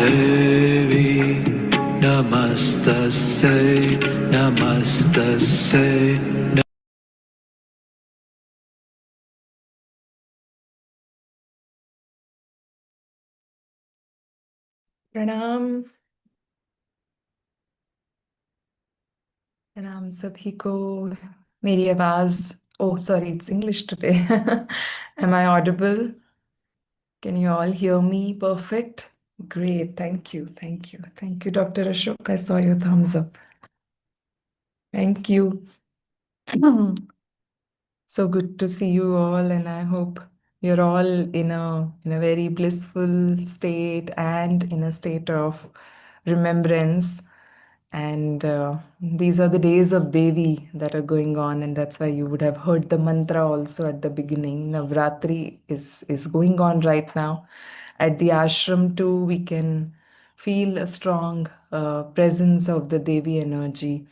Devi Namastasya Namastasya प्रणाम प्रणाम सभी को मेरी आवाज oh sorry it's English today am I audible can you all hear me perfect great thank you Dr. Ashok I saw your thumbs up thank you so good to see you all and I hope you're all in a very blissful state and in a state of remembrance. And these are the days of Devi that are going on, and that's why you would have heard the mantra also at the beginning. Navratri is going on right now. At the ashram too, we can feel a strong presence of the Devi energy.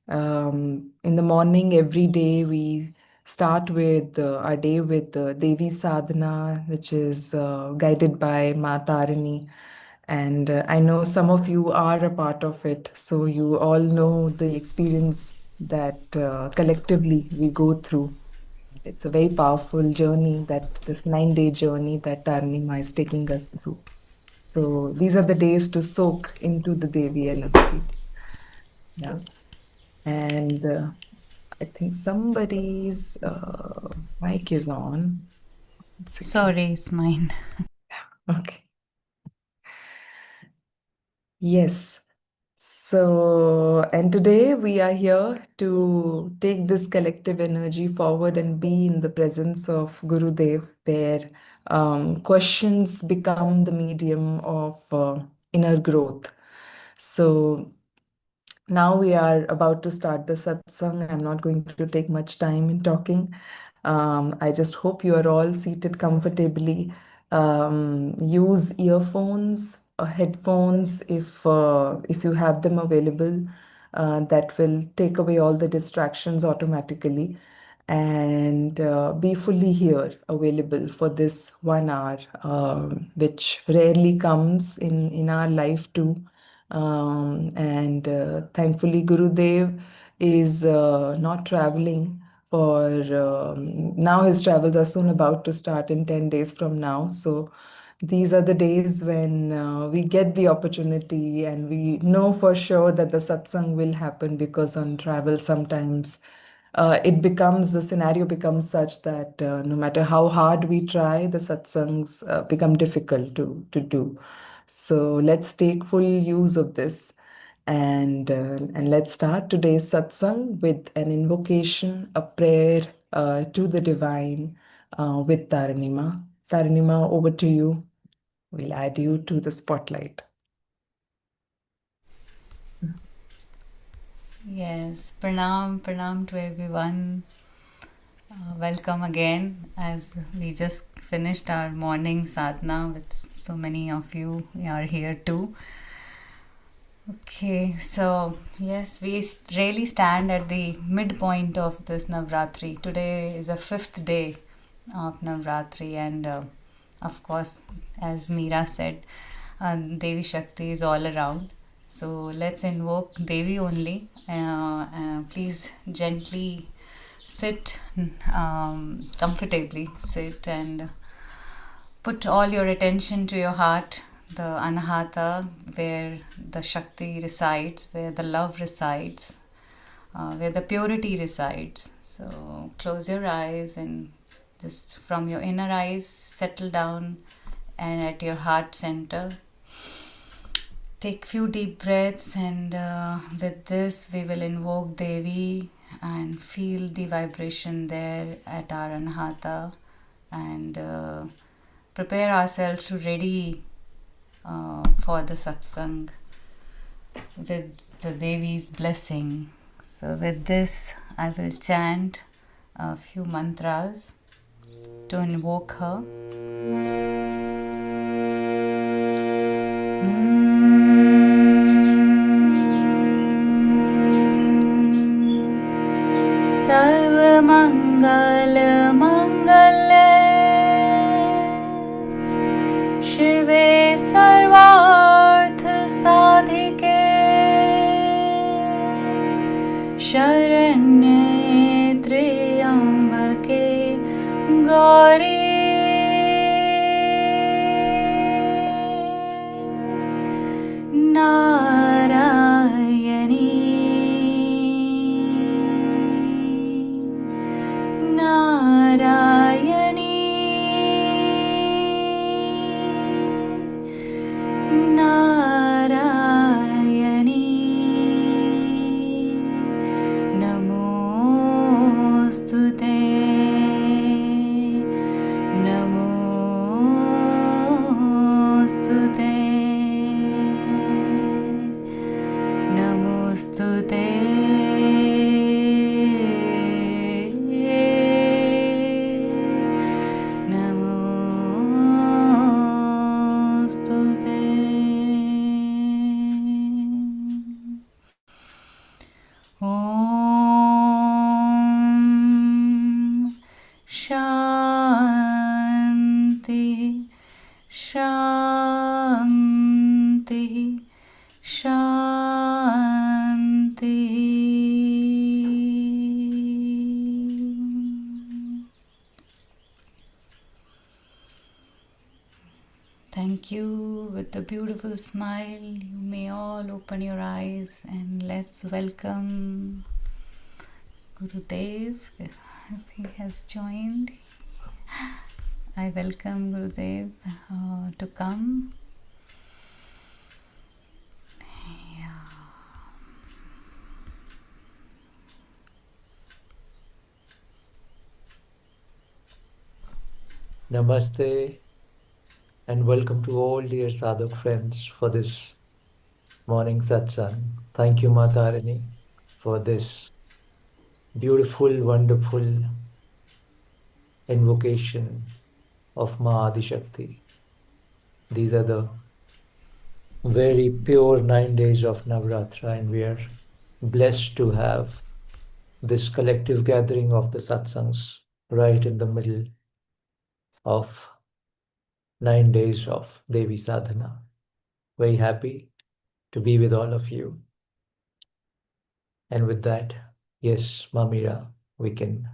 In the morning, every day, we start with our day with Devi sadhana, which is guided by Ma Tarini. And I know some of you are a part of it, so you all know the experience that collectively we go through. It's a very powerful journey, that this 9-day journey that Taranima is taking us through. So these are the days to soak into the Devi energy. Yeah. And I think somebody's mic is on. Sorry, it's mine. Okay. Yes. So, and today we are here to take this collective energy forward and be in the presence of Gurudev, where questions become the medium of inner growth. So, now we are about to start the satsang. I'm not going to take much time in talking. I just hope you are all seated comfortably. Use earphones or headphones if you have them available. That will take away all the distractions automatically and be fully here available for this 1 hour, which rarely comes in our life too. And thankfully, Gurudev is not traveling for now. His travels are soon about to start in 10 days from now. So these are the days when we get the opportunity and we know for sure that the satsang will happen, because on travel sometimes the scenario becomes such that no matter how hard we try, the satsangs become difficult to do. So let's take full use of this, and let's start today's satsang with an invocation, a prayer to the divine with Taranima. Taranima, over to you. We'll add you to the spotlight. Yes, pranam to everyone. Welcome again, as we just finished our morning sadhana with so many of you are here too. Okay, so yes, we really stand at the midpoint of this Navratri. Today is the 5th day of Navratri, and of course, as Meera said, Devi Shakti is all around. So let's invoke Devi only. Please gently sit, comfortably sit, and put all your attention to your heart, the Anahata, where the Shakti resides, where the love resides, where the purity resides. So close your eyes and just from your inner eyes settle down, and at your heart center take few deep breaths, and with this we will invoke Devi and feel the vibration there at our Anahata, and prepare ourselves to ready for the satsang with the Devi's blessing. So with this I will chant a few mantras to invoke her. सर्वमंगल मंगले शिवे सर्वार्थ Thank you. With a beautiful smile, you may all open your eyes and let's welcome Gurudev if he has joined. I welcome Gurudev to come. Yeah. Namaste and welcome to all dear sadhak friends for this morning satsang. Thank you, Matarini, for this beautiful, wonderful invocation of Ma Adi Shakti. These are the very pure 9 days of Navratra, and we are blessed to have this collective gathering of the Satsangs right in the middle of 9 days of Devi Sadhana. Very happy to be with all of you. And with that, yes, Mamira, we can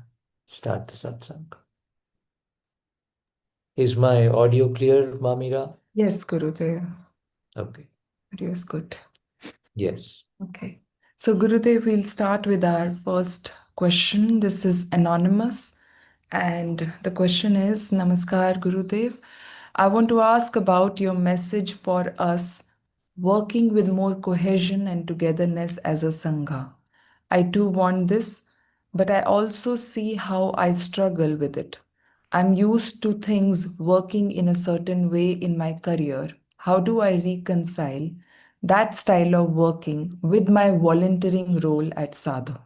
start the satsang. Is my audio clear, Mamira? Yes, Gurudev. Okay. Audio is good. Yes. Okay. So, Gurudev, we'll start with our first question. This is anonymous. And the question is Namaskar, Gurudev. I want to ask about your message for us working with more cohesion and togetherness as a Sangha. I too want this, but I also see how I struggle with it. I'm used to things working in a certain way in my career. How do I reconcile that style of working with my volunteering role at Saadho?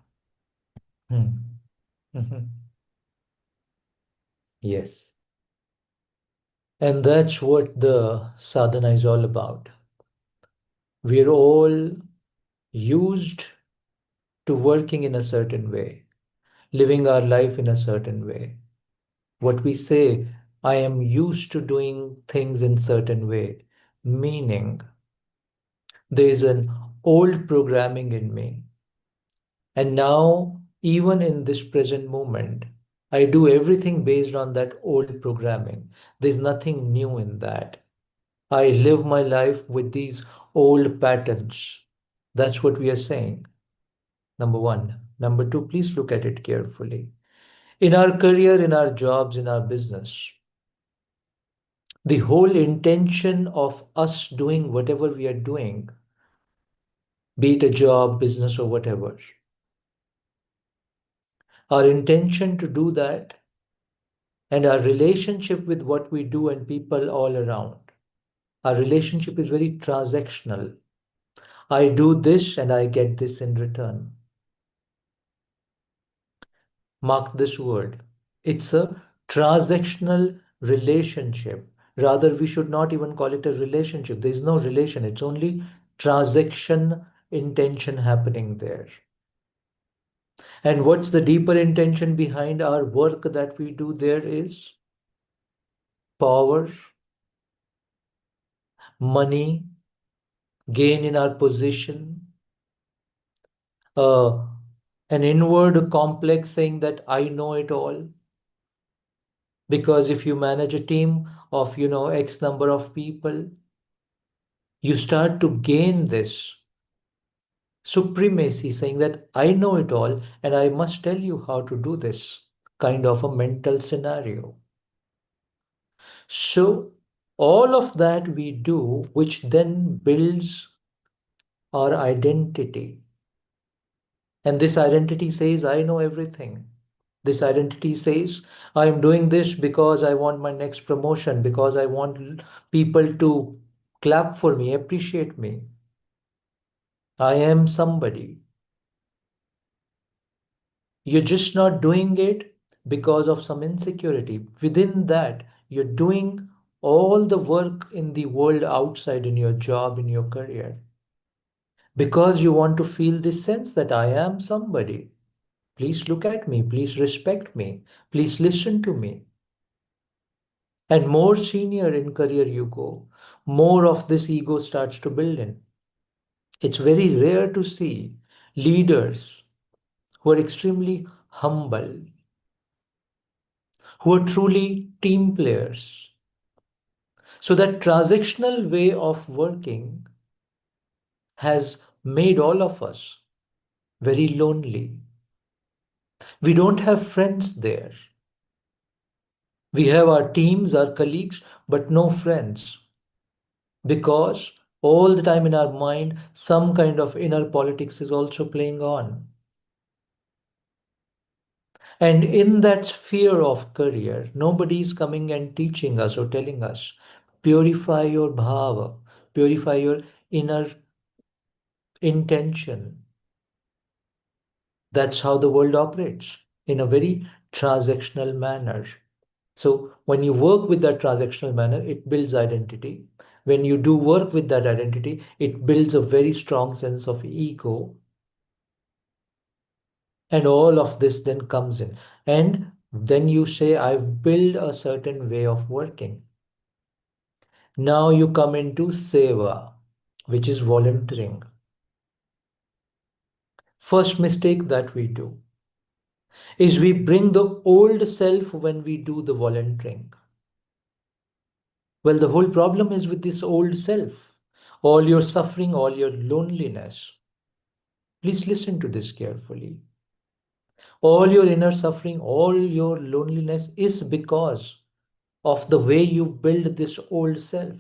Hmm. Mhm. Yes. And that's what the sadhana is all about. We're all used to working in a certain way, living our life in a certain way. What we say, I am used to doing things in certain way, meaning there is an old programming in me. And now, even in this present moment, I do everything based on that old programming. There's nothing new in that. I live my life with these old patterns. That's what we are saying. Number one. Number two, please look at it carefully. In our career, in our jobs, in our business, the whole intention of us doing whatever we are doing, be it a job, business, or whatever, our intention to do that and our relationship with what we do and people all around. Our relationship is very transactional. I do this and I get this in return. Mark this word. It's a transactional relationship. Rather, we should not even call it a relationship. There is no relation, it's only transaction intention happening there. And what's the deeper intention behind our work that we do there is power, money, gain in our position, uh, an inward complex saying that I know it all. Because if you manage a team of, X number of people, you start to gain this supremacy saying that I know it all and I must tell you how to do this kind of a mental scenario. So, all of that we do, which then builds our identity. And this identity says, I know everything. This identity says, I am doing this because I want my next promotion, because I want people to clap for me, appreciate me. I am somebody. You're just not doing it because of some insecurity. Within that, you're doing all the work in the world outside, in your job, in your career, because you want to feel this sense that I am somebody. Please look at me. Please respect me. Please listen to me. And more senior in career you go, more of this ego starts to build in. It's very rare to see leaders who are extremely humble, who are truly team players. So that transactional way of working has made all of us very lonely. We don't have friends there. We have our teams, our colleagues, but no friends. Because all the time in our mind, some kind of inner politics is also playing on. And in that sphere of career, nobody is coming and teaching us or telling us, purify your bhav, purify your inner intention. That's how the world operates, in a very transactional manner. So when you work with that transactional manner, it builds identity. When you do work with that identity, it builds a very strong sense of ego. And all of this then comes in. And then you say, I've built a certain way of working. Now you come into seva, which is volunteering. First mistake that we do is we bring the old self when we do the volunteering. Well, the whole problem is with this old self. All your suffering, all your loneliness. Please listen to this carefully. All your inner suffering, all your loneliness is because of the way you've built this old self.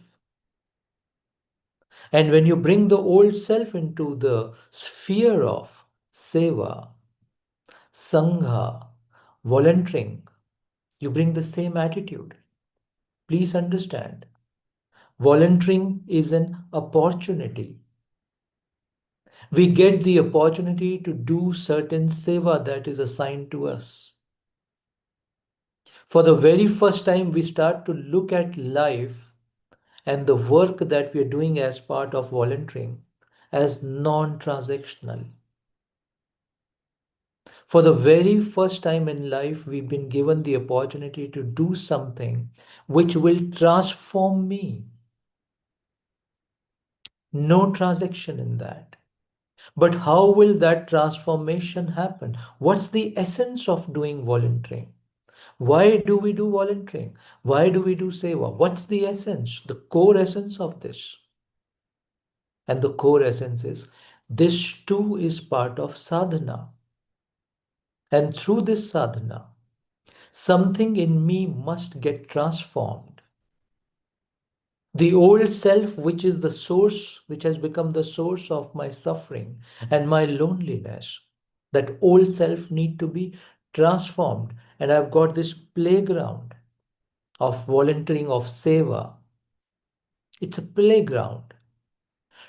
And when you bring the old self into the sphere of seva, sangha, volunteering, you bring the same attitude. Please understand, volunteering is an opportunity. We get the opportunity to do certain seva that is assigned to us. For the very first time, we start to look at life and the work that we are doing as part of volunteering as non-transactional. For the very first time in life, we've been given the opportunity to do something which will transform me. No transaction in that. But how will that transformation happen? What's the essence of doing volunteering? Why do we do volunteering? Why do we do seva? What's the essence, the core essence of this? And the core essence is this too is part of sadhana. And through this sadhana, something in me must get transformed. The old self, which is the source, which has become the source of my suffering and my loneliness, that old self need to be transformed. And I've got this playground of volunteering, of seva. It's a playground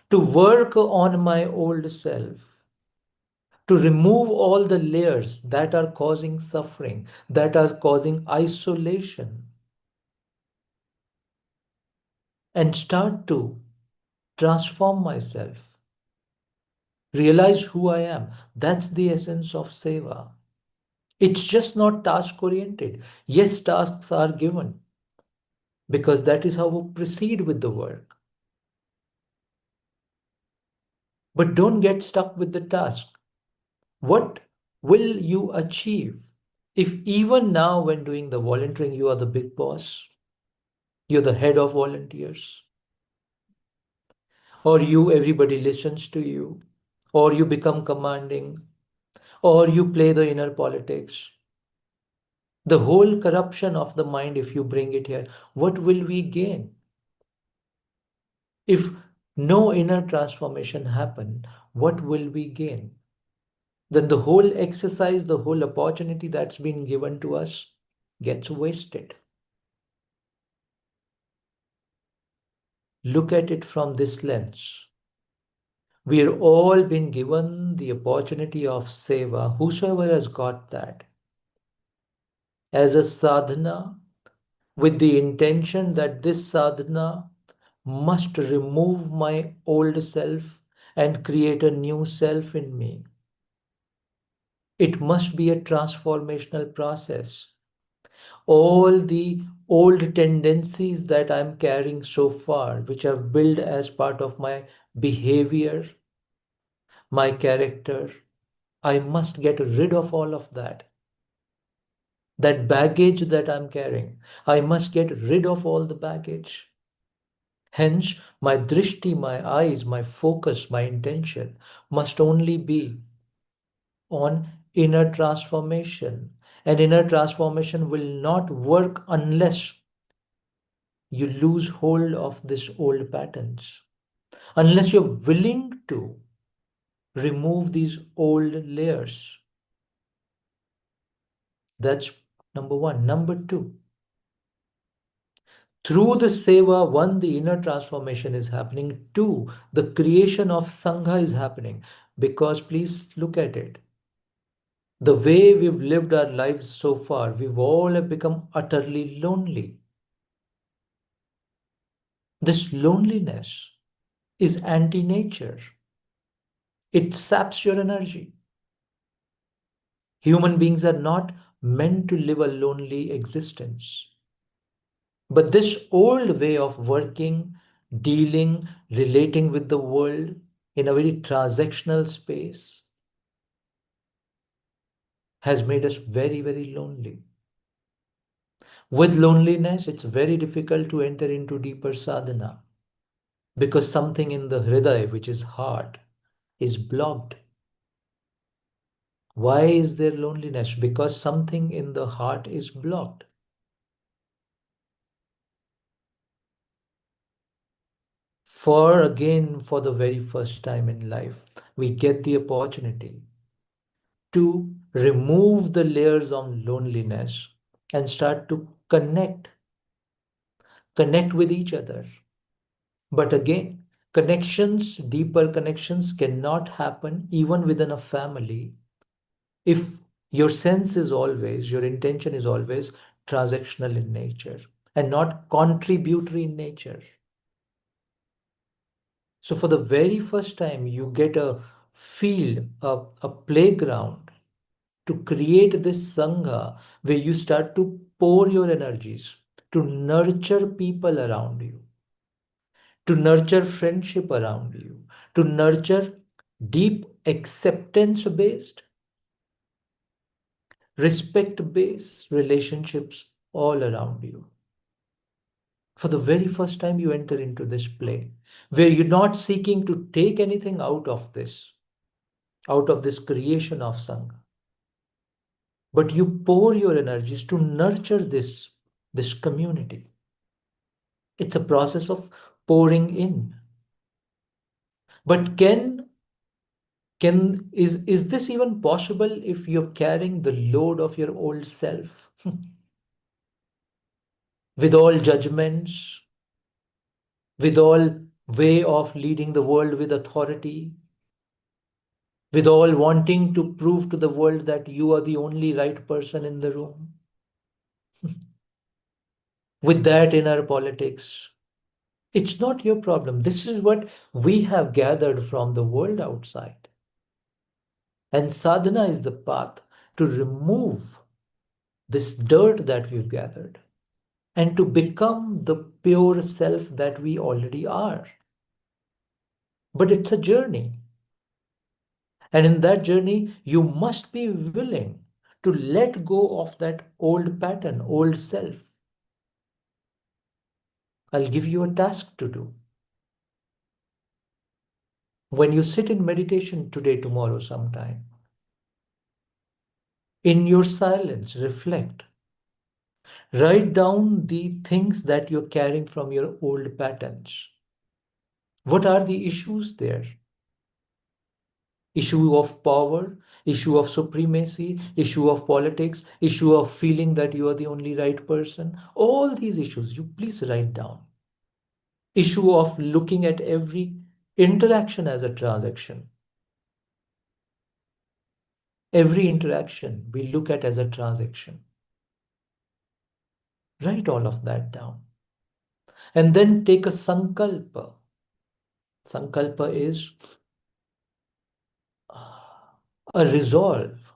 to work on my old self, to remove all the layers that are causing suffering, that are causing isolation, and start to transform myself, realize who I am. That's the essence of seva. It's just not task oriented. Yes, tasks are given because that is how we proceed with the work. But don't get stuck with the task. What will you achieve if even now, when doing the volunteering, you are the big boss, you're the head of volunteers, or everybody listens to you, or you become commanding, or you play the inner politics, the whole corruption of the mind, if you bring it here, what will we gain? If no inner transformation happen, what will we gain? Then the whole exercise, the whole opportunity that's been given to us gets wasted. Look at it from this lens. We're all been given the opportunity of seva, whosoever has got that, as a sadhana, with the intention that this sadhana must remove my old self and create a new self in me. It must be a transformational process. All the old tendencies that I'm carrying so far, which I've built as part of my behavior, my character, I must get rid of all of that. That baggage that I'm carrying, I must get rid of all the baggage. Hence, my drishti, my eyes, my focus, my intention must only be on inner transformation. And inner transformation will not work unless you lose hold of these old patterns. Unless you're willing to remove these old layers. That's number one. Number two, through the seva, one, the inner transformation is happening. Two, the creation of Sangha is happening. Because please look at it. The way we've lived our lives so far, we've all have become utterly lonely. This loneliness is anti-nature. It saps your energy. Human beings are not meant to live a lonely existence. But this old way of working, dealing, relating with the world in a very transactional space has made us very, very lonely. With loneliness, it's very difficult to enter into deeper sadhana because something in the hridaya, which is heart, is blocked. Why is there loneliness? Because something in the heart is blocked. For the very first time in life, we get the opportunity to remove the layers of loneliness and start to connect with each other. But again, deeper connections cannot happen even within a family if your intention is always transactional in nature and not contributory in nature. So for the very first time, you get a field, a playground to create this Sangha where you start to pour your energies to nurture people around you, to nurture friendship around you, to nurture deep acceptance based, respect based relationships all around you. For the very first time, you enter into this play where you're not seeking to take anything out of this creation of Sangha, but you pour your energies to nurture this community. It's a process of pouring in. But is this even possible if you're carrying the load of your old self with all judgments, with all way of leading the world with authority, with all wanting to prove to the world that you are the only right person in the room, with that inner politics? It's not your problem. This is what we have gathered from the world outside. And sadhana is the path to remove this dirt that we've gathered and to become the pure self that we already are. But it's a journey. And in that journey, you must be willing to let go of that old pattern, old self. I'll give you a task to do. When you sit in meditation today, tomorrow, sometime, in your silence, reflect. Write down the things that you're carrying from your old patterns. What are the issues there? Issue of power, issue of supremacy, issue of politics, issue of feeling that you are the only right person. All these issues, you please write down. Issue of looking at every interaction as a transaction. Every interaction we look at as a transaction. Write all of that down. And then take a sankalpa. Sankalpa is a resolve.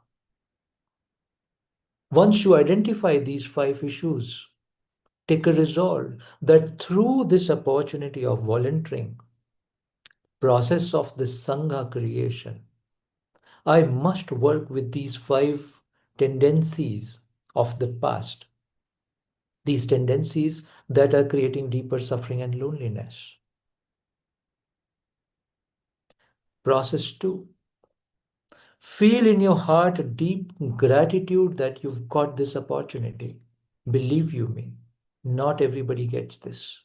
Once you identify these 5 issues, take a resolve that through this opportunity of volunteering, process of the Sangha creation, I must work with these 5 tendencies of the past. these tendencies that are creating deeper suffering and loneliness. Process 2. Feel in your heart a deep gratitude that you've got this opportunity. Believe you me, not everybody gets this.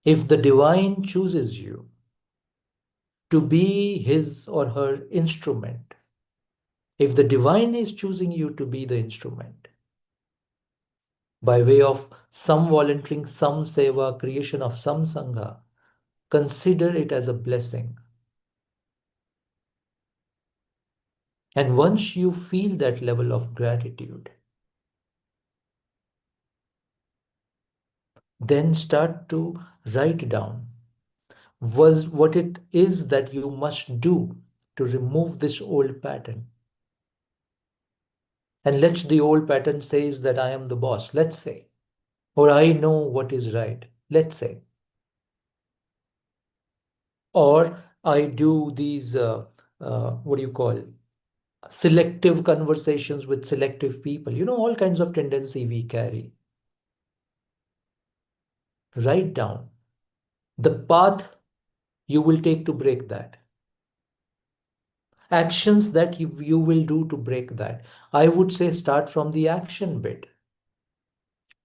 If the divine chooses you to be his or her instrument, if the divine is choosing you to be the instrument, by way of some volunteering, some seva, creation of some sangha, consider it as a blessing. And once you feel that level of gratitude, then start to write down what it is that you must do to remove this old pattern. And let's the old pattern says that I am the boss, let's say, or I know what is right, let's say, or I do these what do you call selective conversations with selective people. All kinds of tendency we carry. Write down the path you will take to break that. Actions that you will do to break that. I would say start from the action bit.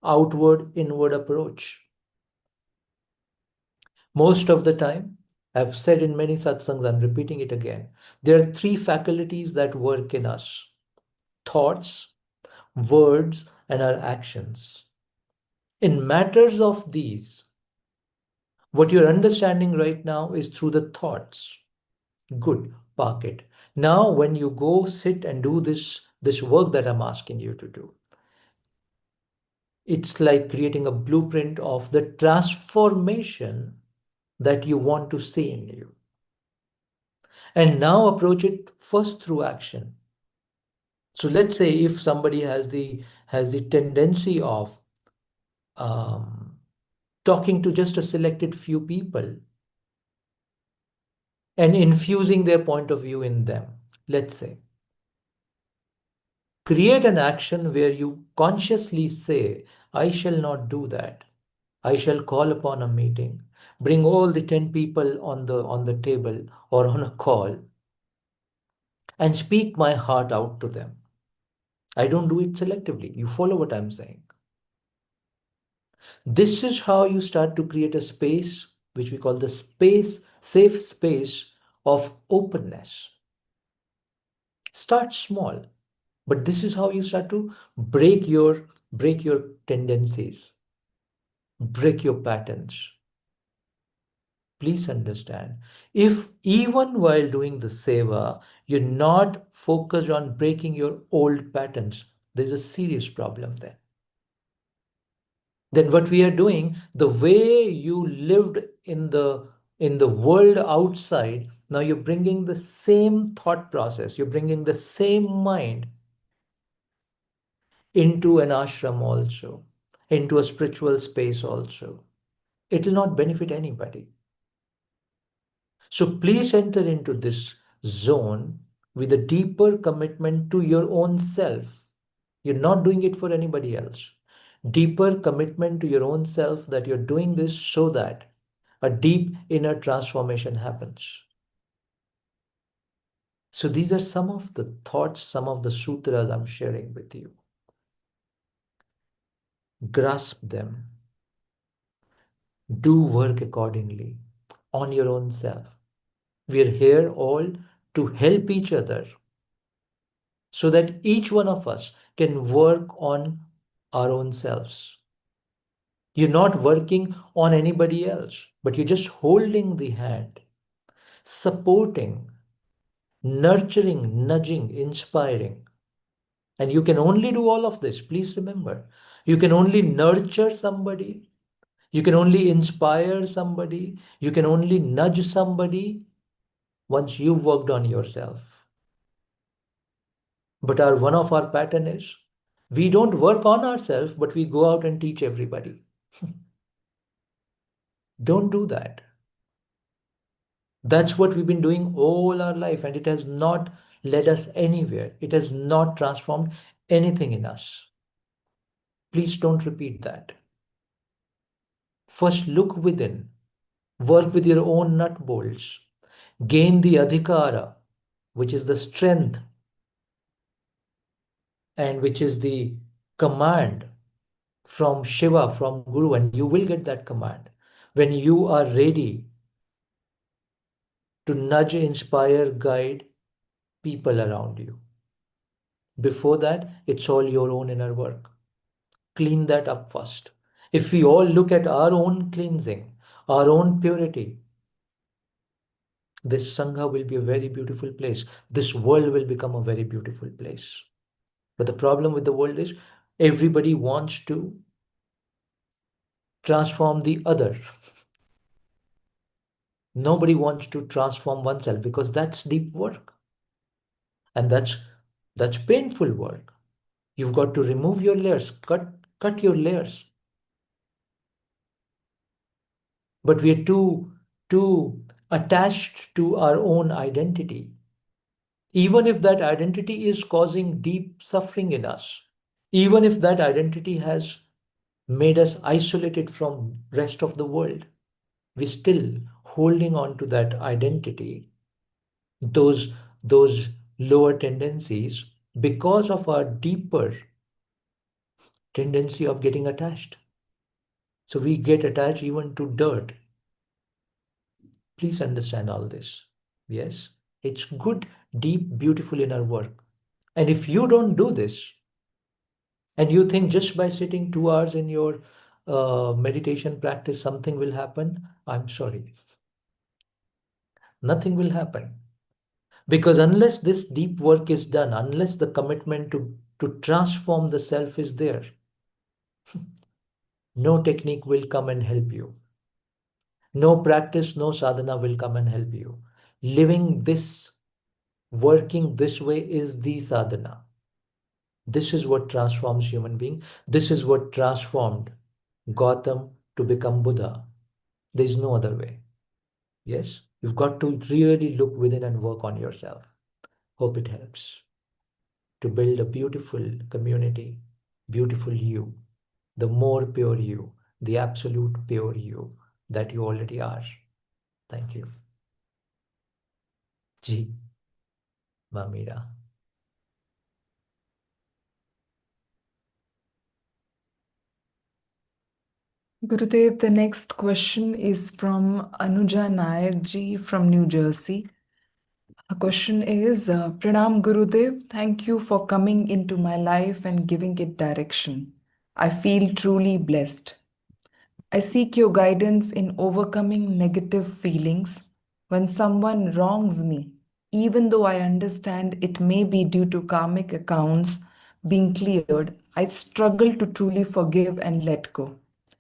Outward, inward approach. Most of the time, I've said in many satsangs, I'm repeating it again. There are three faculties that work in us: thoughts, words, and our actions. In matters of these, what you're understanding right now is through the thoughts. Good, park it. Now, when you go sit and do this work that I'm asking you to do, it's like creating a blueprint of the transformation that you want to see in you. And now approach it first through action. So let's say if somebody has the tendency of talking to just a selected few people and infusing their point of view in them, let's say, create an action where you consciously say, I shall not do that. I shall call upon a meeting, bring all the 10 people on the table or on a call and speak my heart out to them. I don't do it selectively. You follow what I'm saying. This is how you start to create a space, which we call the safe space of openness. Start small, but this is how you start to break your tendencies, break your patterns. Please understand, if even while doing the seva, you're not focused on breaking your old patterns, there's a serious problem there. Then what we are doing, the way you lived in the world outside, now you're bringing the same thought process, you're bringing the same mind into an ashram also, into a spiritual space also. It will not benefit anybody. So please enter into this zone with a deeper commitment to your own self. You're not doing it for anybody else. Deeper commitment to your own self that you're doing this so that a deep inner transformation happens. So these are some of the thoughts, some of the sutras I'm sharing with you. Grasp them. Do work accordingly on your own self. We're here all to help each other so that each one of us can work on our own selves. You're not working on anybody else, but you're just holding the hand, supporting, nurturing, nudging, inspiring. And you can only do all of this. Please remember, you can only nurture somebody, you can only inspire somebody, you can only nudge somebody once you've worked on yourself. But one of our pattern is we don't work on ourselves, but we go out and teach everybody. Don't do that. That's what we've been doing all our life, and it has not led us anywhere. It has not transformed anything in us. Please don't repeat that. First, look within. Work with your own nut bolts. Gain the adhikara, which is the strength and which is the command from Shiva, from Guru, and you will get that command when you are ready to nudge, inspire, guide people around you. Before that, it's all your own inner work. Clean that up first. If we all look at our own cleansing, our own purity, this Sangha will be a very beautiful place. This world will become a very beautiful place. But the problem with the world is everybody wants to transform the other. Nobody wants to transform oneself because that's deep work. And that's painful work. You've got to remove your layers, cut your layers. But we are too attached to our own identity. Even if that identity is causing deep suffering in us, even if that identity has made us isolated from rest of the world, we still holding on to that identity, those lower tendencies, because of our deeper tendency of getting attached. So we get attached even to dirt. Please understand all this. Yes, it's good, deep, beautiful inner work. And if you don't do this, and you think just by sitting 2 hours in your meditation practice, something will happen, I'm sorry. Nothing will happen. Because unless this deep work is done, unless the commitment to transform the self is there, no technique will come and help you. No practice, no sadhana will come and help you. Living this, working this way is the sadhana. This is what transforms human being. This is what transformed Gautam to become Buddha. There is no other way. Yes, you've got to really look within and work on yourself. Hope it helps to build a beautiful community, beautiful you, the more pure you, the absolute pure you that you already are. Thank you. Ji, Mamira. Gurudev, the next question is from Anuja Nayak ji from New Jersey. The question is Pranam Gurudev, thank you for coming into my life and giving it direction. I feel truly blessed. I seek your guidance in overcoming negative feelings when someone wrongs me, even though I understand it may be due to karmic accounts being cleared. I struggle to truly forgive and let go.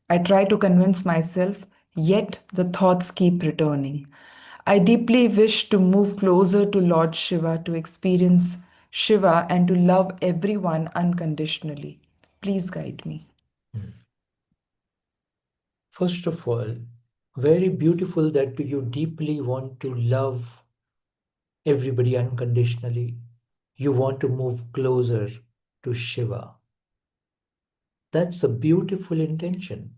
I try to convince myself, yet the thoughts keep returning. I deeply wish to move closer to Lord Shiva, to experience Shiva, and to love everyone unconditionally. Please guide me. First of all, very beautiful that you deeply want to love everybody unconditionally. You want to move closer to Shiva. That's a beautiful intention.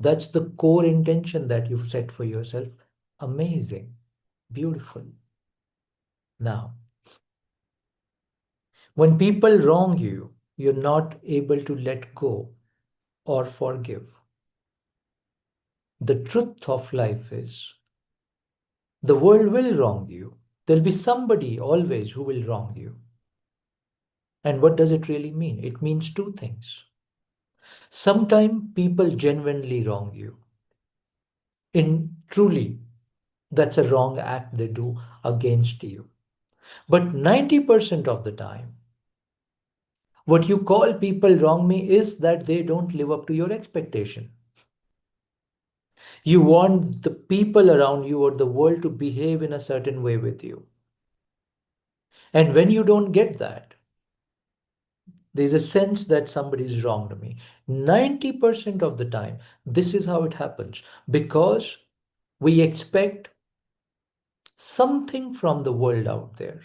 That's the core intention that you've set for yourself. Amazing. Beautiful. Now, when people wrong you, you're not able to let go or forgive. The truth of life is the world will wrong you. There'll be somebody always who will wrong you. And what does it really mean? It means two things. Sometimes people genuinely wrong you. In truly, that's a wrong act they do against you. But 90% of the time, what you call people wrong me is that they don't live up to your expectation. You want the people around you or the world to behave in a certain way with you. And when you don't get that, there's a sense that somebody's wronged me. 90% of the time, this is how it happens because we expect something from the world out there.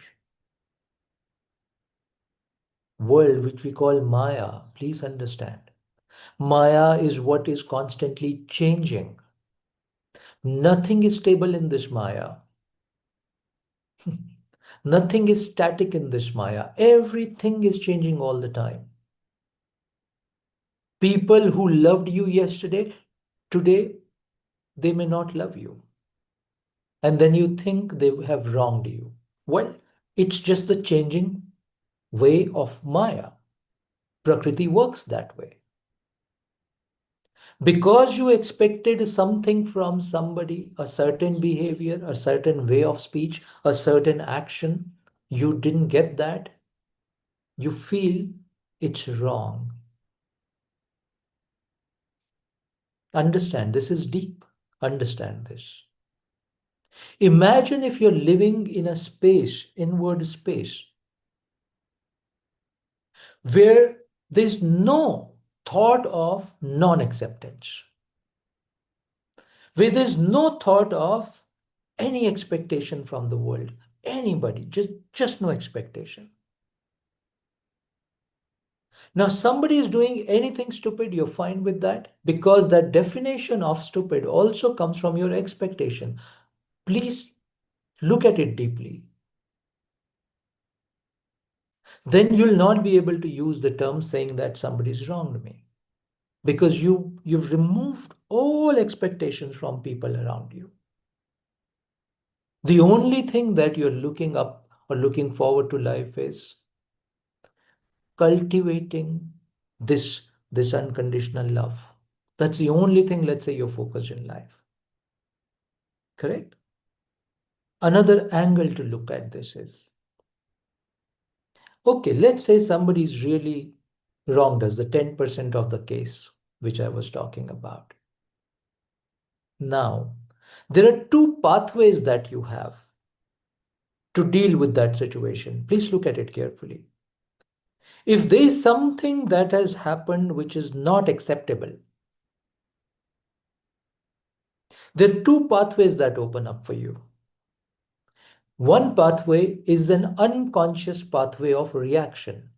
World which we call Maya, please understand. Maya is what is constantly changing. Nothing is stable in this Maya. Nothing is static in this Maya. Everything is changing all the time. People who loved you yesterday, today, they may not love you. And then you think they have wronged you. Well, it's just the changing way of Maya. Prakriti works that way. Because you expected something from somebody, a certain behavior, a certain way of speech, a certain action, you didn't get that, you feel it's wrong. Understand, this is deep. Understand this. Imagine if you're living in a space, inward space, where there's no thought of non acceptance, where there's no thought of any expectation from the world, anybody, just no expectation. Now, somebody is doing anything stupid, you're fine with that because that definition of stupid also comes from your expectation. Please look at it deeply. Then you'll not be able to use the term saying that somebody's wronged me because you've removed all expectations from people around you. The only thing that you're looking up or looking forward to life is cultivating this unconditional love. That's the only thing, let's say, you're focused in life. Correct? Another angle to look at this is, okay, let's say somebody's really wronged us, the 10% of the case which I was talking about. Now, there are two pathways that you have to deal with that situation. Please look at it carefully. If there is something that has happened which is not acceptable, there are two pathways that open up for you. One pathway is an unconscious pathway of reaction.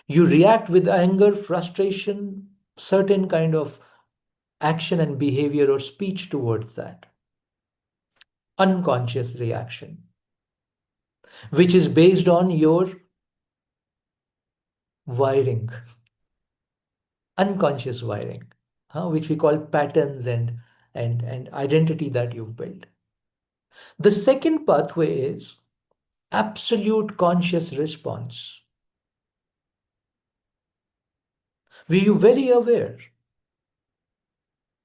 You react with anger, frustration, certain kind of action and behavior or speech towards that. Unconscious reaction, which is based on your wiring, unconscious wiring, which we call patterns and identity that you've built. The second pathway is absolute conscious response, where you're very aware.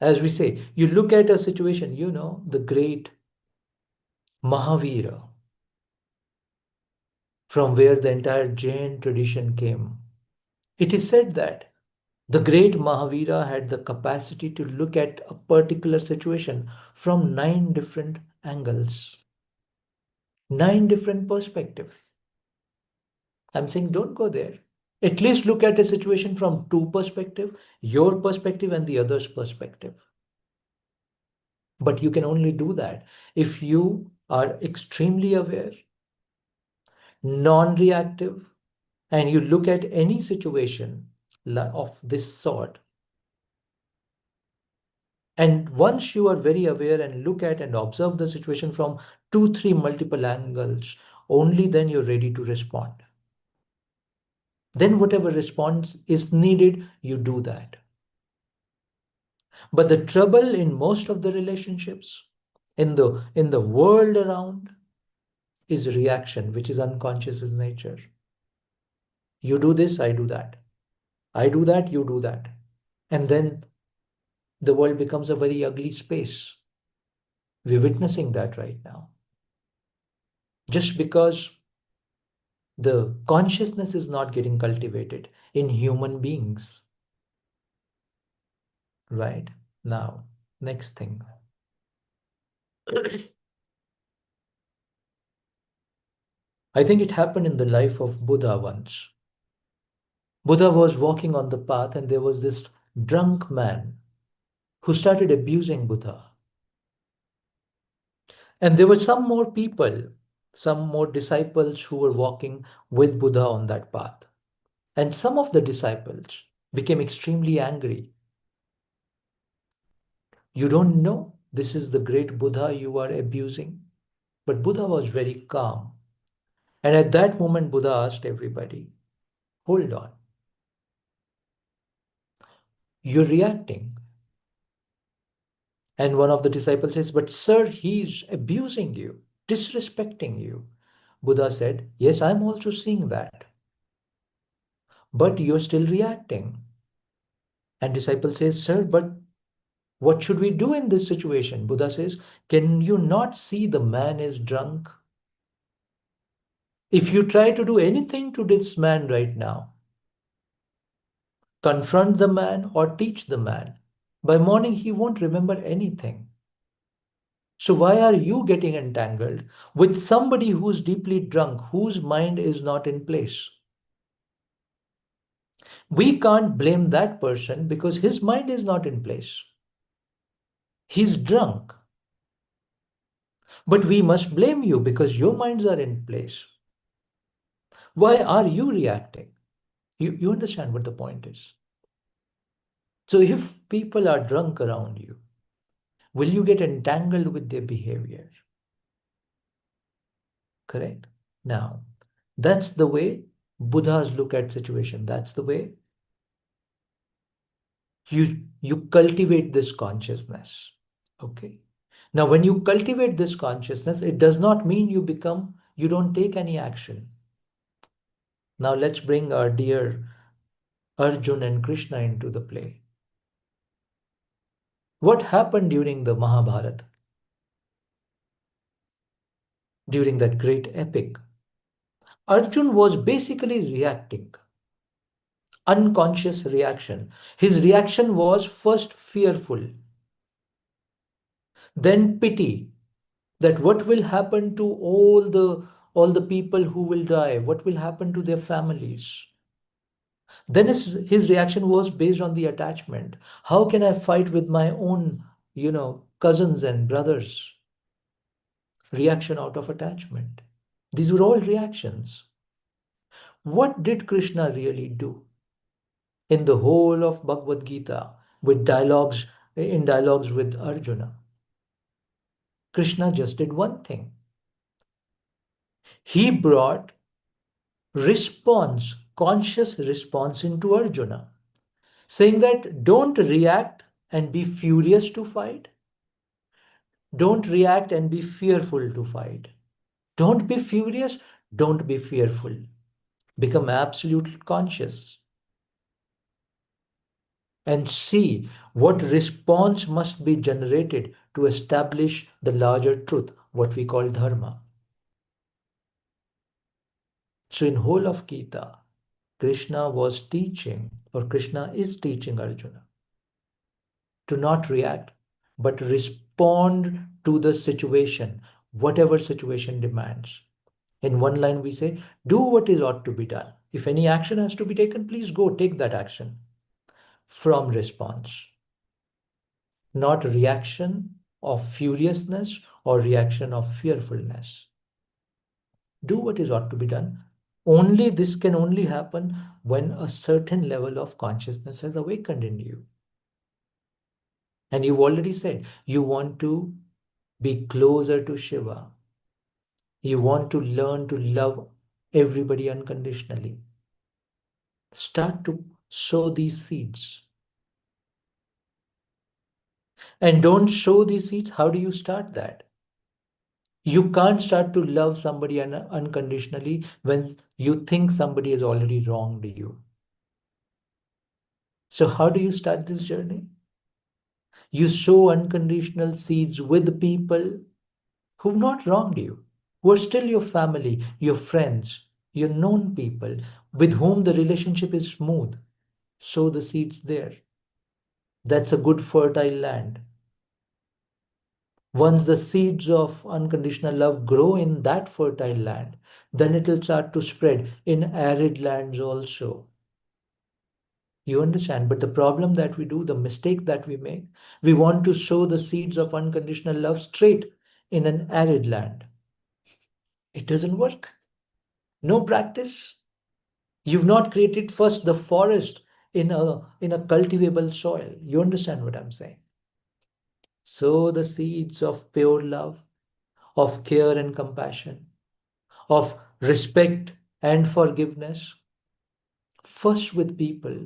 As we say, you look at a situation, the great Mahavira, from where the entire Jain tradition came. It is said that the great Mahavira had the capacity to look at a particular situation from 9 different angles, 9 different perspectives. I'm saying don't go there. At least look at a situation from two perspectives, your perspective and the other's perspective. But you can only do that if you are extremely aware, non-reactive, and you look at any situation of this sort. And once you are very aware and look at and observe the situation from 2, 3 multiple angles, only then you're ready to respond. Then whatever response is needed, you do that. But the trouble in most of the relationships, in the world around, is reaction, which is unconscious in nature. You do this, I do that. I do that, you do that. And then the world becomes a very ugly space. We're witnessing that right now. Just because the consciousness is not getting cultivated in human beings. Right? Now, next thing. I think it happened in the life of Buddha once. Buddha was walking on the path and there was this drunk man who started abusing Buddha. And there were some more people, some more disciples who were walking with Buddha on that path. And some of the disciples became extremely angry. You don't know this is the great Buddha you are abusing. But Buddha was very calm. And at that moment, Buddha asked everybody, hold on. You're reacting. And one of the disciples says, but sir, he's abusing you, disrespecting you. Buddha said, yes, I'm also seeing that. But you're still reacting. And disciple says, sir, but what should we do in this situation? Buddha says, can you not see the man is drunk? If you try to do anything to this man right now, confront the man or teach the man, by morning he won't remember anything. So why are you getting entangled with somebody who's deeply drunk, whose mind is not in place? We can't blame that person because his mind is not in place. He's drunk. But we must blame you because your minds are in place. Why are you reacting? You understand what the point is. So if people are drunk around you, will you get entangled with their behavior? Correct? Now, that's the way Buddhas look at situation. That's the way you cultivate this consciousness. Okay. Now, when you cultivate this consciousness, it does not mean you don't take any action. Now, let's bring our dear Arjun and Krishna into the play. What happened during the Mahabharata? During that great epic, Arjun was basically reacting, unconscious reaction. His reaction was first fearful, then pity, that what will happen to all the people who will die, what will happen to their families. Then his reaction was based on the attachment. How can I fight with my own cousins and brothers? Reaction out of attachment. These were all reactions. What did Krishna really do in the whole of Bhagavad Gita with dialogues with Arjuna? Krishna just did one thing. He brought conscious response into Arjuna, saying that don't react and be furious to fight. Don't react and be fearful to fight. Don't be furious. Don't be fearful. Become absolutely conscious and see what response must be generated to establish the larger truth, what we call dharma. So in whole of Gita, Krishna was teaching, or Krishna is teaching Arjuna to not react, but respond to the situation, whatever situation demands. In one line, we say, do what is ought to be done. If any action has to be taken, please go take that action from response, not reaction of furiousness or reaction of fearfulness. Do what is ought to be done. Only this can only happen when a certain level of consciousness has awakened in you. And you've already said you want to be closer to Shiva. You want to learn to love everybody unconditionally. Start to sow these seeds. And don't sow these seeds. How do you start that? You can't start to love somebody unconditionally when you think somebody has already wronged you. So how do you start this journey? You sow unconditional seeds with people who've not wronged you, who are still your family, your friends, your known people, with whom the relationship is smooth. Sow the seeds there. That's a good fertile land. Once the seeds of unconditional love grow in that fertile land, then it will start to spread in arid lands also. You understand? But the problem that we do, the mistake that we make, we want to sow the seeds of unconditional love straight in an arid land. It doesn't work. No practice. You've not created first the forest in a cultivable soil. You understand what I'm saying? Sow the seeds of pure love, of care and compassion, of respect and forgiveness, first with people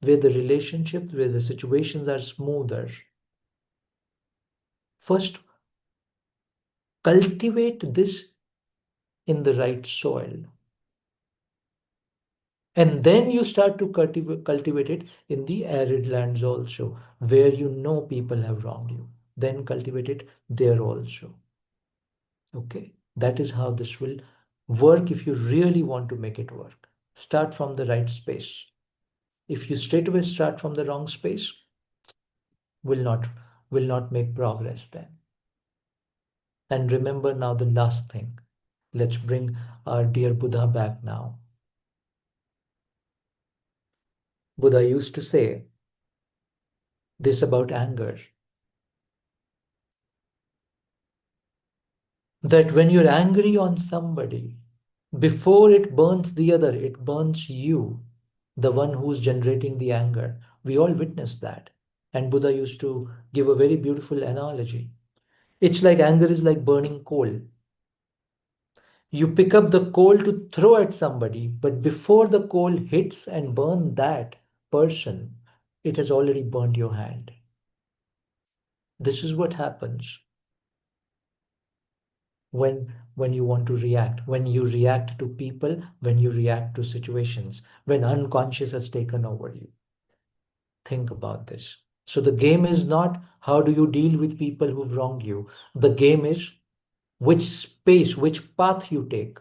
where the relationships, where the situations are smoother. First, cultivate this in the right soil. And then you start to cultivate it in the arid lands also, where you know people have wronged you. Then cultivate it there also. Okay? That is how this will work if you really want to make it work. Start from the right space. If you straight away start from the wrong space, will not will not make progress then. And remember now the last thing. Let's bring our dear Buddha back now. Buddha used to say this about anger, that when you're angry on somebody, before it burns the other, it burns you, the one who's generating the anger. We all witness that. And Buddha used to give a very beautiful analogy. It's like anger is like burning coal. You pick up the coal to throw at somebody, but before the coal hits and burn that person, it has already burned your hand. This is what happens when you want to react, when you react to people, when you react to situations, when unconscious has taken over you. Think about this. So the game is not how do you deal with people who've wronged you. The game is which space, which path you take.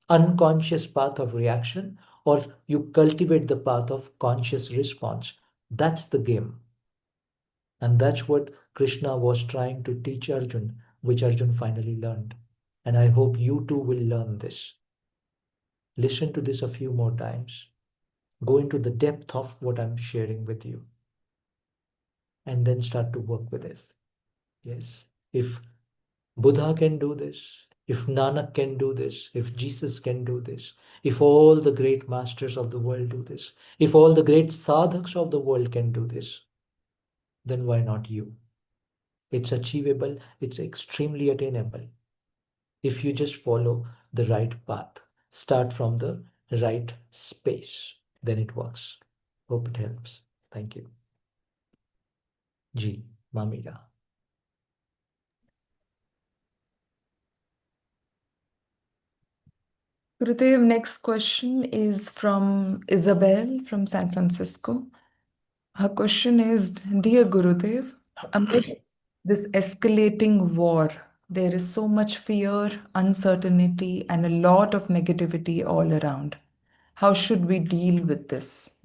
Unconscious path of reaction, or you cultivate the path of conscious response. That's the game. And that's what Krishna was trying to teach Arjun, which Arjun finally learned. And I hope you too will learn this. Listen to this a few more times. Go into the depth of what I'm sharing with you. And then start to work with this. Yes. If Buddha can do this, if Nanak can do this, if Jesus can do this, if all the great masters of the world do this, if all the great sadhaks of the world can do this, then why not you? It's achievable, it's extremely attainable. If you just follow the right path, start from the right space, then it works. Hope it helps. Thank you. Ji, Mamira. Gurudev, next question is from Isabel from San Francisco. Her question is, Dear Gurudev, amid this escalating war, there is so much fear, uncertainty, and a lot of negativity all around. How should we deal with this?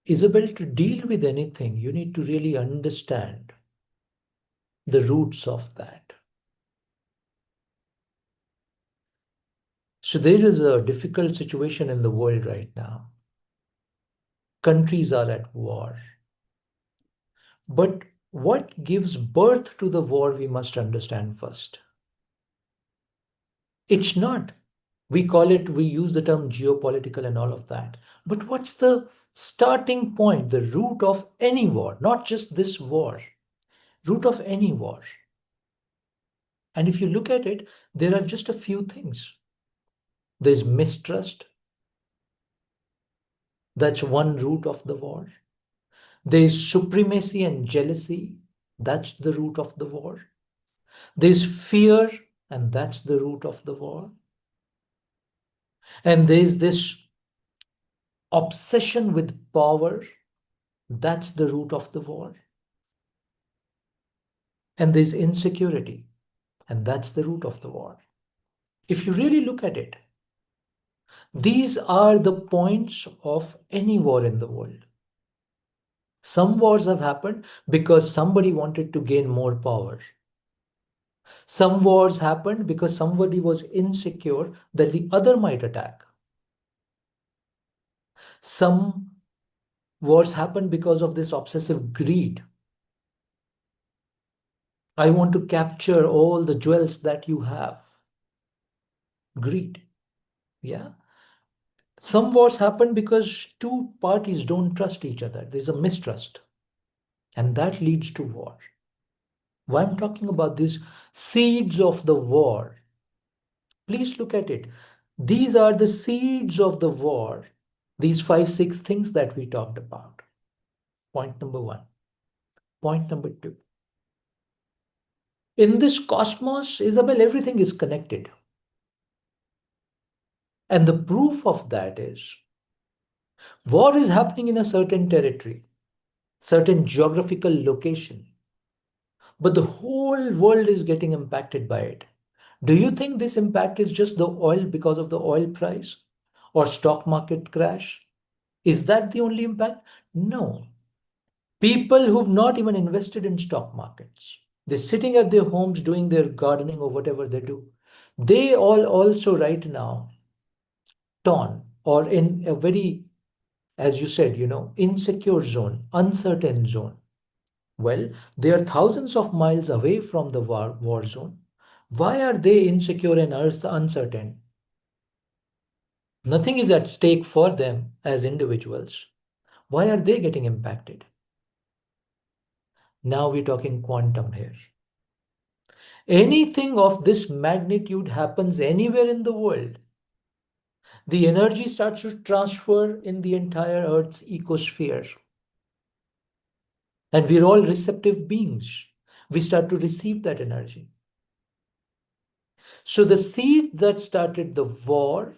Isabel, to deal with anything, you need to really understand the roots of that. So there is a difficult situation in the world right now. Countries are at war. But what gives birth to the war, we must understand first. It's not, we use the term geopolitical and all of that. But what's the starting point, the root of any war, not just this war, root of any war? And if you look at it, there are just a few things. There's mistrust. That's one root of the war. There's supremacy and jealousy. That's the root of the war. There's fear, and that's the root of the war. And there's this obsession with power. That's the root of the war. And there's insecurity. And that's the root of the war. If you really look at it, these are the points of any war in the world. Some wars have happened because somebody wanted to gain more power. Some wars happened because somebody was insecure that the other might attack. Some wars happened because of this obsessive greed. I want to capture all the jewels that you have. Greed. Yeah. Some wars happen because two parties don't trust each other. There's a mistrust. And that leads to war. Why I'm talking about these seeds of the war. Please look at it. These are the seeds of the war. These 5, 6 things that we talked about. Point number one. Point number two. In this cosmos, Isabel, everything is connected. And the proof of that is war is happening in a certain territory, certain geographical location, but the whole world is getting impacted by it. Do you think this impact is just the oil because of the oil price or stock market crash? Is that the only impact? No. People who've not even invested in stock markets, they're sitting at their homes doing their gardening or whatever they do. They all also right now torn or in a very, as you said, insecure zone, uncertain zone. Well, they are thousands of miles away from the war zone. Why are they insecure and uncertain? Nothing is at stake for them as individuals. Why are they getting impacted? Now we're talking quantum here. Anything of this magnitude happens anywhere in the world, the energy starts to transfer in the entire Earth's ecosphere. And we're all receptive beings. We start to receive that energy. So the seed that started the war,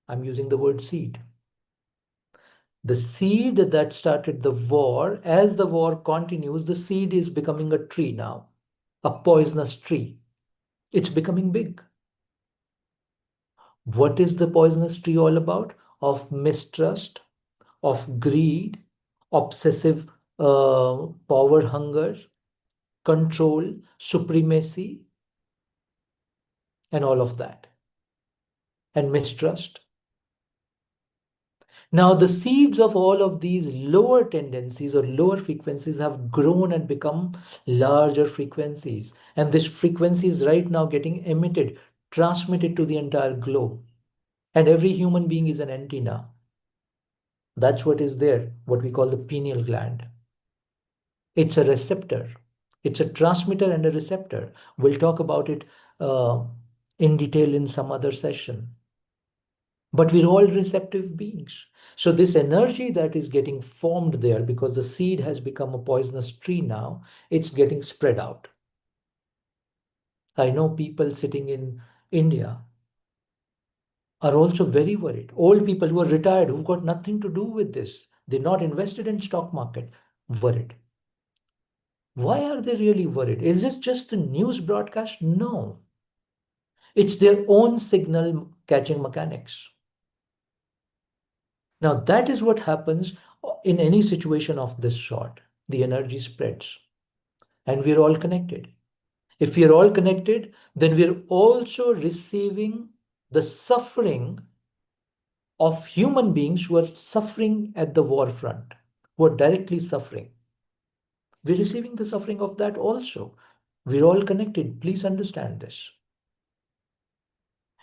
I'm using the word seed. The seed that started the war, as the war continues, the seed is becoming a tree now, a poisonous tree. It's becoming big. What is the poisonous tree all about? Of mistrust, of greed, obsessive power hunger, control, supremacy, and all of that, and mistrust. Now, the seeds of all of these lower tendencies or lower frequencies have grown and become larger frequencies. And this frequency is right now getting emitted, transmitted to the entire globe. And every human being is an antenna. That's what is there, what we call the pineal gland. It's a receptor. It's a transmitter and a receptor. We'll talk about it in detail in some other session. But we're all receptive beings. So this energy that is getting formed there, because the seed has become a poisonous tree now, it's getting spread out. I know people sitting in India are also very worried. Old people who are retired, who've got nothing to do with this. They're not invested in stock market, worried. Why are they really worried? Is this just the news broadcast? No. It's their own signal catching mechanics. Now, that is what happens in any situation of this sort. The energy spreads, and we're all connected. If we're all connected, then we're also receiving the suffering of human beings who are suffering at the war front, who are directly suffering. We're receiving the suffering of that also. We're all connected. Please understand this.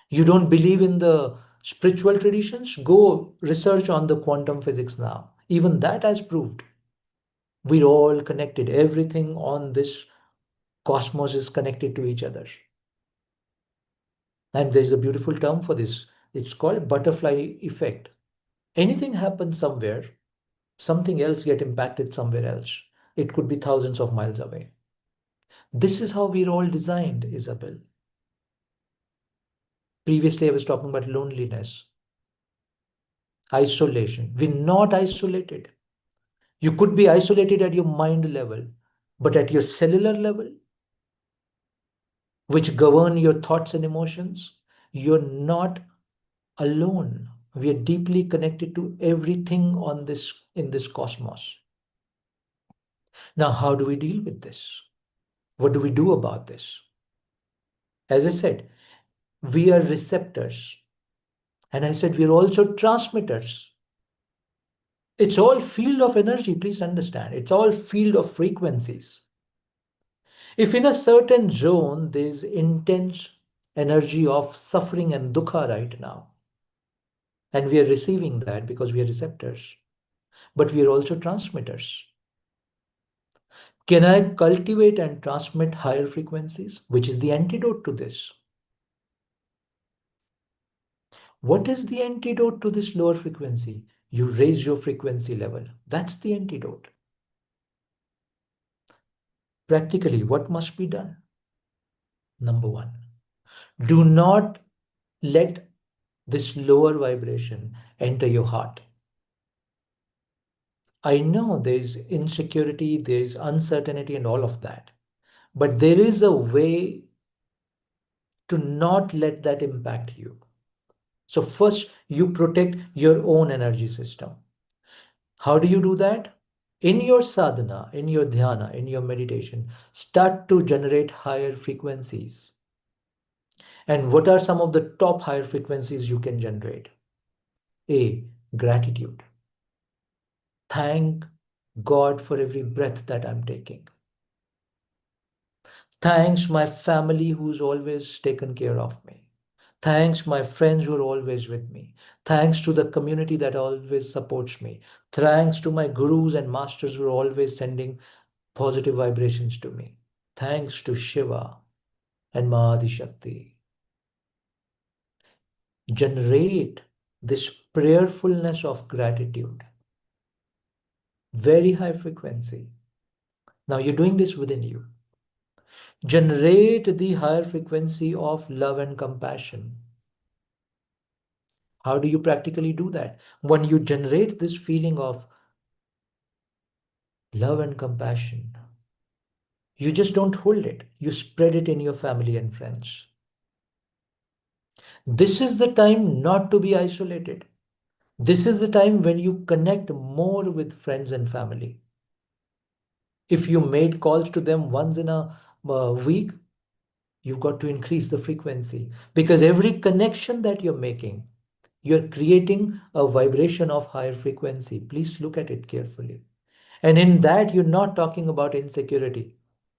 You don't believe in the spiritual traditions? Go research on the quantum physics now. Even that has proved we're all connected. Everything on this cosmos is connected to each other. And there's a beautiful term for this. It's called butterfly effect. Anything happens somewhere, something else get impacted somewhere else. It could be thousands of miles away. This is how we're all designed, Isabel. Previously, I was talking about loneliness, isolation. We're not isolated. You could be isolated at your mind level, but at your cellular level, which govern your thoughts and emotions, you're not alone. We are deeply connected to everything on this in this cosmos. Now, how do we deal with this? What do we do about this? As I said, we are receptors. And I said, we're also transmitters. It's all field of energy, please understand. It's all field of frequencies. If in a certain zone there is intense energy of suffering and dukkha right now, and we are receiving that because we are receptors, but we are also transmitters. Can I cultivate and transmit higher frequencies, which is the antidote to this? What is the antidote to this lower frequency? You raise your frequency level. That's the antidote. Practically, what must be done? Number one, do not let this lower vibration enter your heart. I know there's insecurity, there's uncertainty, and all of that. But there is a way to not let that impact you. So, first, you protect your own energy system. How do you do that? In your sadhana, in your dhyana, in your meditation, start to generate higher frequencies. And what are some of the top higher frequencies you can generate? A, gratitude. Thank God for every breath that I'm taking. Thanks my family who's always taken care of me. Thanks my friends who are always with me. Thanks to the community that always supports me. Thanks to my gurus and masters who are always sending positive vibrations to me. Thanks to Shiva and Mahadi Shakti. Generate this prayerfulness of gratitude. Very high frequency. Now you're doing this within you. Generate the higher frequency of love and compassion. How do you practically do that? When you generate this feeling of love and compassion, you just don't hold it. You spread it in your family and friends. This is the time not to be isolated. This is the time when you connect more with friends and family. If you made calls to them once in a week, you've got to increase the frequency because every connection that you're making, you're creating a vibration of higher frequency. Please look at it carefully. And in that, you're not talking about insecurity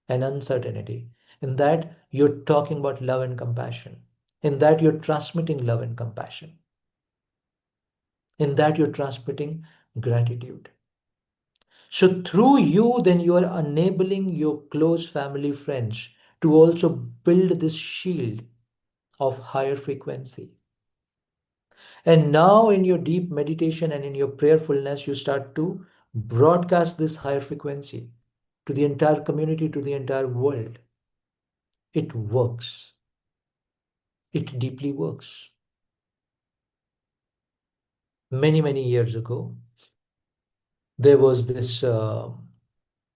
and uncertainty. In that, you're talking about love and compassion. In that, you're transmitting love and compassion. In that, you're transmitting gratitude. So, through you, then you are enabling your close family friends to also build this shield of higher frequency. And now, in your deep meditation and in your prayerfulness, you start to broadcast this higher frequency to the entire community, to the entire world. It works. It deeply works. Many, many years ago, there was this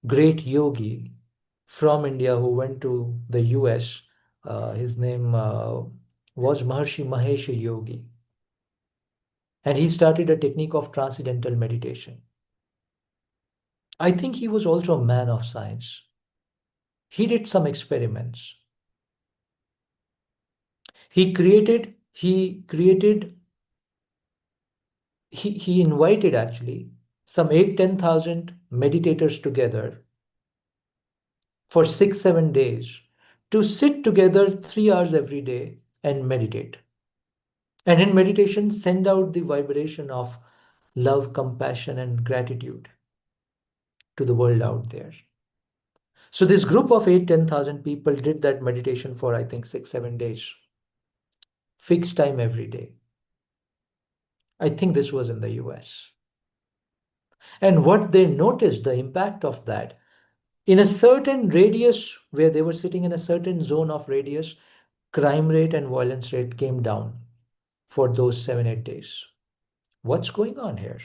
great yogi from India who went to the US. His name was Maharshi Mahesh Yogi. And he started a technique of transcendental meditation. I think he was also a man of science. He did some experiments. He invited actually some 8-10,000 meditators together for 6-7 days to sit together 3 hours every day and meditate. And in meditation, send out the vibration of love, compassion, and gratitude to the world out there. So this group of 8-10,000 people did that meditation for I think 6-7 days, fixed time every day. I think this was in the US. And what they noticed, the impact of that, in a certain radius where they were sitting in a certain zone of radius, crime rate and violence rate came down for those 7-8 days. What's going on here?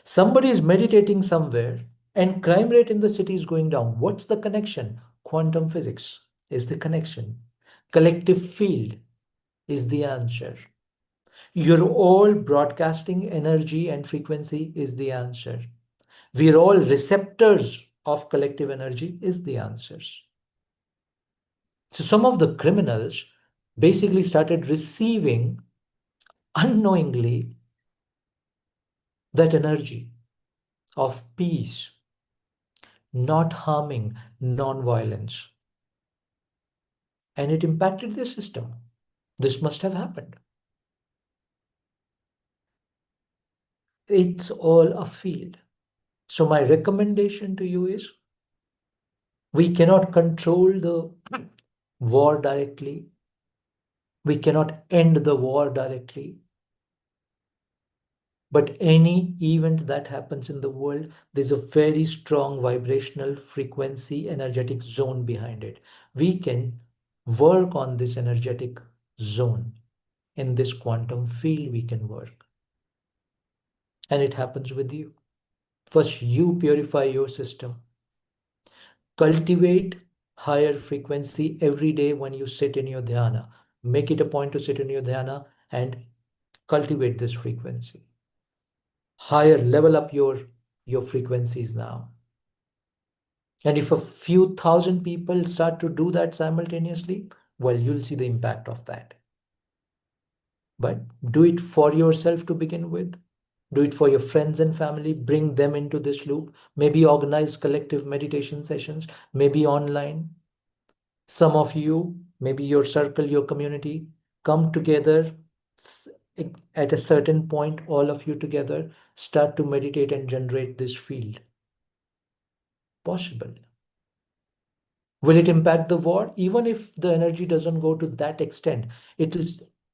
Somebody is meditating somewhere and crime rate in the city is going down. What's the connection? Quantum physics is the connection. Collective field is the answer. You're all broadcasting energy and frequency is the answer. We're all receptors of collective energy is the answers. So some of the criminals basically started receiving unknowingly that energy of peace, not harming, non-violence. And it impacted the system. This must have happened. It's all a field. So my recommendation to you is, we cannot control the war directly. We cannot end the war directly. But any event that happens in the world, there's a very strong vibrational frequency, energetic zone behind it. We can work on this energetic zone. In this quantum field, we can work. And it happens with you. First, you purify your system. Cultivate higher frequency every day when you sit in your dhyana. Make it a point to sit in your dhyana and cultivate this frequency. Higher, level up your frequencies now. And if a few thousand people start to do that simultaneously, well, you'll see the impact of that. But do it for yourself to begin with. Do it for your friends and family. Bring them into this loop. Maybe organize collective meditation sessions, maybe online. Some of you, maybe your circle, your community, come together at a certain point, all of you together, start to meditate and generate this field. Possible. Will it impact the war? Even if the energy doesn't go to that extent, it will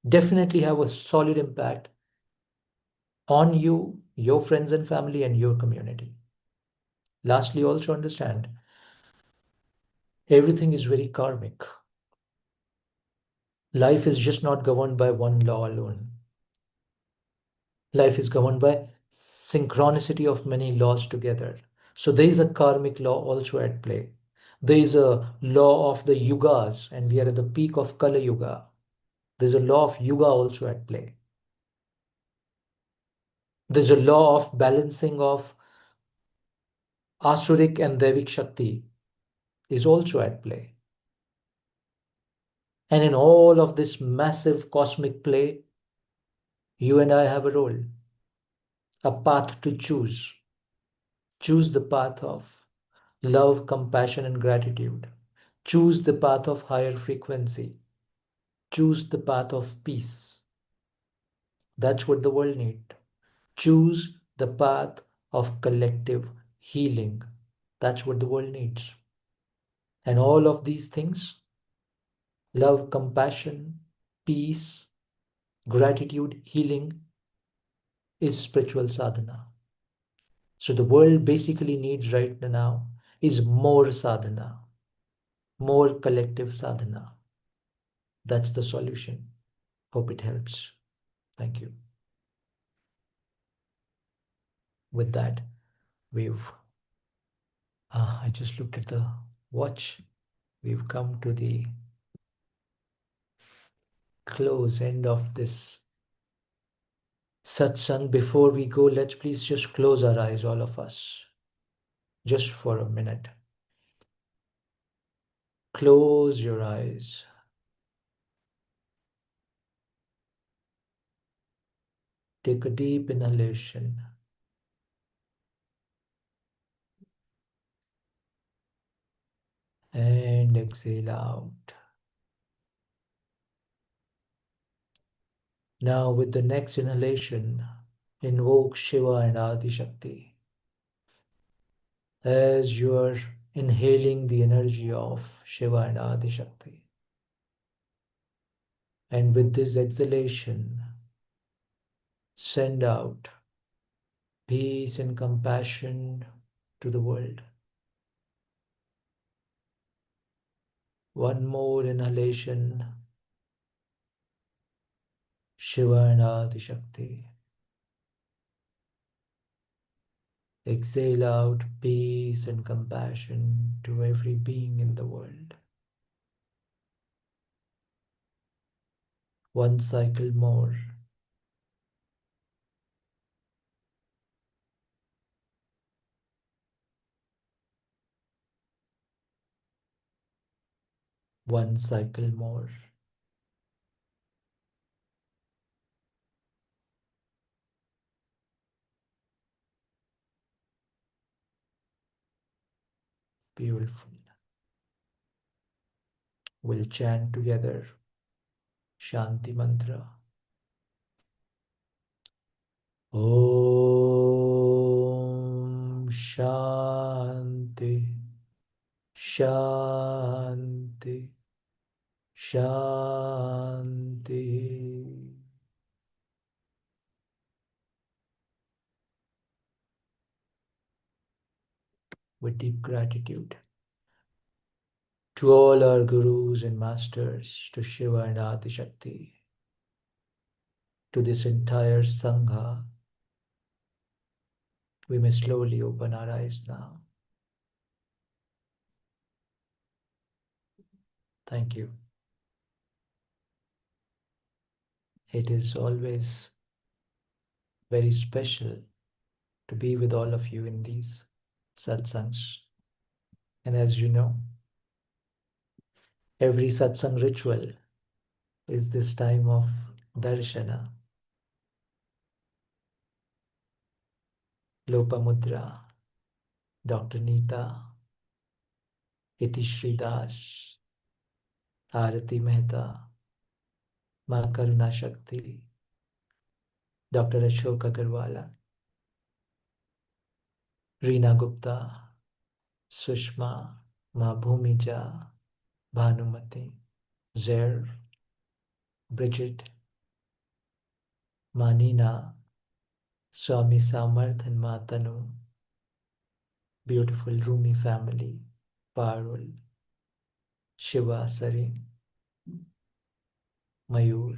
definitely have a solid impact on you, your friends and family, and your community. Lastly, also understand everything is very karmic. Life is just not governed by one law alone. Life is governed by synchronicity of many laws together. So there is a karmic law also at play. There is a law of the yugas, and we are at the peak of Kala Yuga. There's a law of yuga also at play. There's a law of balancing of Asuric and Devik Shakti is also at play. And in all of this massive cosmic play, you and I have a role, a path to choose. Choose the path of love, compassion, and gratitude. Choose the path of higher frequency. Choose the path of peace. That's what the world needs. Choose the path of collective healing. That's what the world needs. And all of these things, love, compassion, peace, gratitude, healing, is spiritual sadhana. So the world basically needs right now is more sadhana, more collective sadhana. That's the solution. Hope it helps. Thank you. With that, I just looked at the watch. We've come to the close end of this satsang. Before we go, let's please just close our eyes, all of us, just for a minute. Close your eyes. Take a deep inhalation. And exhale out. Now, with the next inhalation, invoke Shiva and Adi Shakti. As you are inhaling the energy of Shiva and Adi Shakti. And with this exhalation, send out peace and compassion to the world. One more inhalation, Shiva and Adi Shakti. Exhale out peace and compassion to every being in the world. One cycle more. One cycle more. Beautiful. We'll chant together Shanti Mantra. Om Shanti Shanti Shanti. With deep gratitude to all our gurus and masters, to Shiva and Adi Shakti, to this entire Sangha, we may slowly open our eyes now. Thank you. It is always very special to be with all of you in these satsangs. And as you know, every satsang ritual is this time of darshana, Lopamudra, Dr. Neeta, Iti Shri Das, Arati Mehta, Ma Karuna Shakti, Dr. Ashok Agarwala, Reena Gupta, Sushma, Ma Bhumija, Bhanumati, Zair, Bridget, Manina, Swami Samarth and Matanu, beautiful Rumi family, Parul, Shiva Sarin, Mayur,